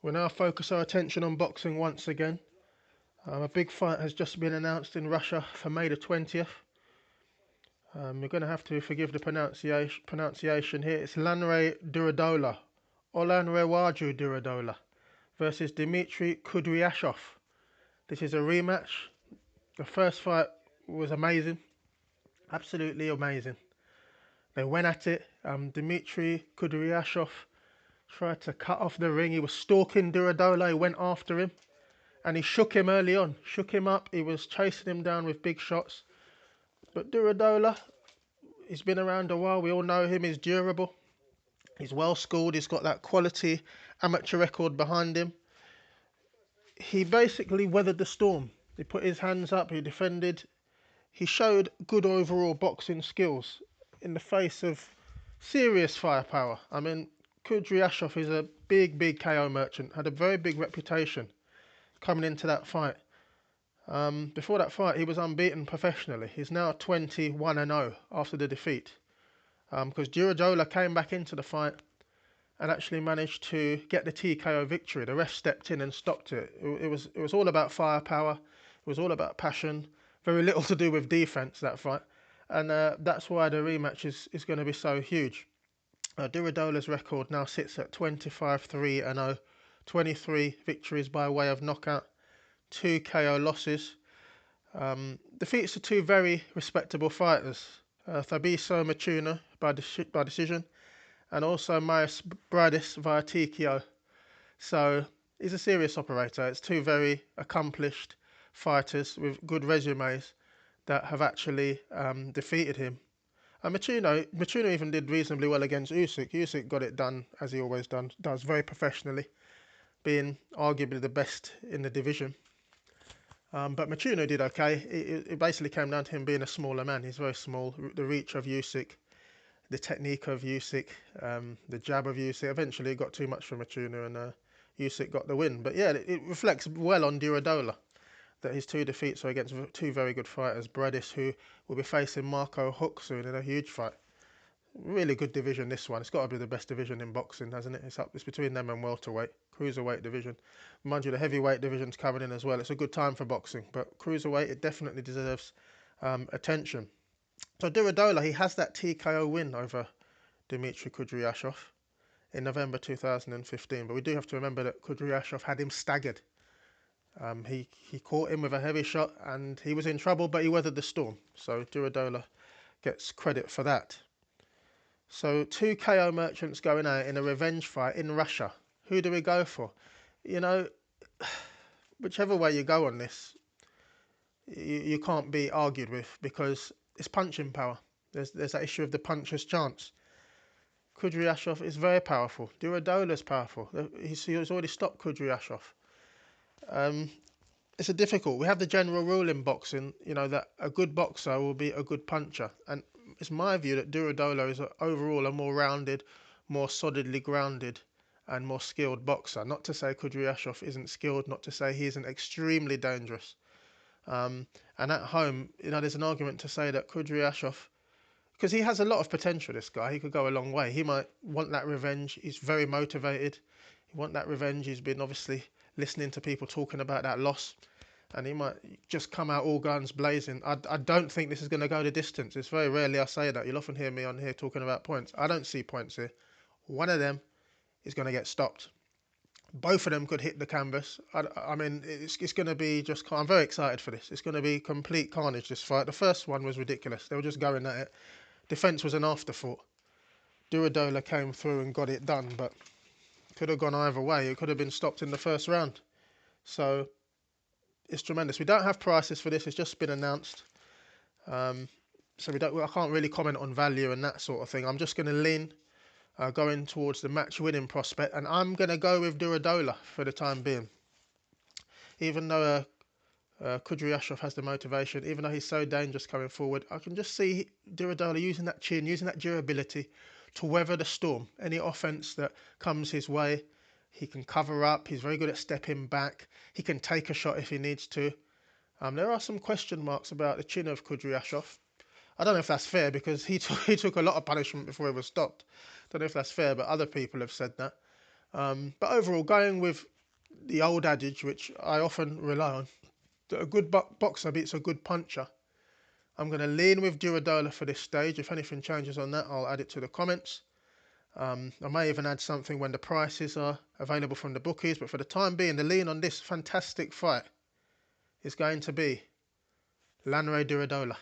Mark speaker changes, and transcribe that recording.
Speaker 1: We'll now focus our attention on boxing once again. A big fight has just been announced in Russia for May the 20th. You're going to have to forgive the pronunciation here. It's Olanrewaju Durodola versus Dmitry Kudryashov. This is a rematch. The first fight was amazing, absolutely amazing. They went at it. Dmitry Kudryashov tried to cut off the ring. He was stalking Durodola. He went after him and he shook him early on. Shook him up. He was chasing him down with big shots. But Durodola, he's been around a while. We all know him. He's durable. He's well schooled. He's got that quality amateur record behind him. He basically weathered the storm. He put his hands up. He defended. He showed good overall boxing skills in the face of serious firepower. I mean, Kudryashov is a big KO merchant. Had a very big reputation coming into that fight. Before that fight, he was unbeaten professionally. He's now 21-0 after the defeat. Because Durodola came back into the fight and actually managed to get the TKO victory. The ref stepped in and stopped it. It was all about firepower. It was all about passion. Very little to do with defense, that fight. And that's why the rematch is going to be so huge. Durodola's record now sits at 25-3-0. 23 victories by way of knockout, 2 KO losses. Defeats to two very respectable fighters. Thabiso Machuna by decision, and also Marius Bradis via TKO. So he's a serious operator. It's two very accomplished fighters with good resumes that have actually defeated him. And Machuna even did reasonably well against Usyk. Usyk got it done as he always does very professionally, being arguably the best in the division. But Machuna did okay. It basically came down to him being a smaller man. He's very small. The reach of Usyk, the technique of Usyk, the jab of Usyk. Eventually it got too much for Machuna and Usyk got the win. But yeah, it reflects well on Durodola that his two defeats are against two very good fighters. Bradis, who will be facing Marco Huck soon in a huge fight. Really good division, this one. It's got to be the best division in boxing, hasn't it? It's between them and welterweight, cruiserweight division. Mind you, the heavyweight division's coming in as well. It's a good time for boxing, but cruiserweight, it definitely deserves attention. So Durodola, he has that TKO win over Dmitry Kudryashov in November 2015, but we do have to remember that Kudryashov had him staggered. He caught him with a heavy shot and he was in trouble, but he weathered the storm. So Durodola gets credit for that. So 2 KO merchants going out in a revenge fight in Russia. Who do we go for? You know, whichever way you go on this, you can't be argued with because it's punching power. There's that issue of the puncher's chance. Kudryashov is very powerful. Durodola's powerful. He's already stopped Kudryashov. It's a difficult. We have the general rule in boxing, that a good boxer will be a good puncher, and it's my view that Durodola is overall a more rounded, more solidly grounded, and more skilled boxer. Not to say Kudryashov isn't skilled, not to say he isn't extremely dangerous. And at home, there's an argument to say that Kudryashov, because he has a lot of potential. This guy, he could go a long way. He might want that revenge. He's very motivated. He wants that revenge. He's been obviously listening to people talking about that loss, and he might just come out all guns blazing. I don't think this is going to go the distance. It's very rarely I say that. You'll often hear me on here talking about points. I don't see points here. One of them is going to get stopped. Both of them could hit the canvas. I mean, it's going to be just... I'm very excited for this. It's going to be complete carnage, this fight. The first one was ridiculous. They were just going at it. Defence was an afterthought. Durodola came through and got it done, but could have gone either way. It could have been stopped in the first round. So it's tremendous. We don't have prices for this. It's just been announced. So I can't really comment on value and that sort of thing. I'm just going to lean going towards the match winning prospect, and I'm going to go with Durodola for the time being. Even though Kudryashov has the motivation, even though he's so dangerous coming forward, I can just see Durodola using that chin, using that durability to weather the storm. Any offence that comes his way, he can cover up. He's very good at stepping back. He can take a shot if he needs to. There are some question marks about the chin of Kudryashov. I don't know if that's fair because he took a lot of punishment before he was stopped. Don't know if that's fair, but other people have said that. But overall, going with the old adage, which I often rely on, that a good boxer beats a good puncher. I'm going to lean with Durodola for this stage. If anything changes on that, I'll add it to the comments. I may even add something when the prices are available from the bookies, but for the time being, the lean on this fantastic fight is going to be Olanrewaju Durodola.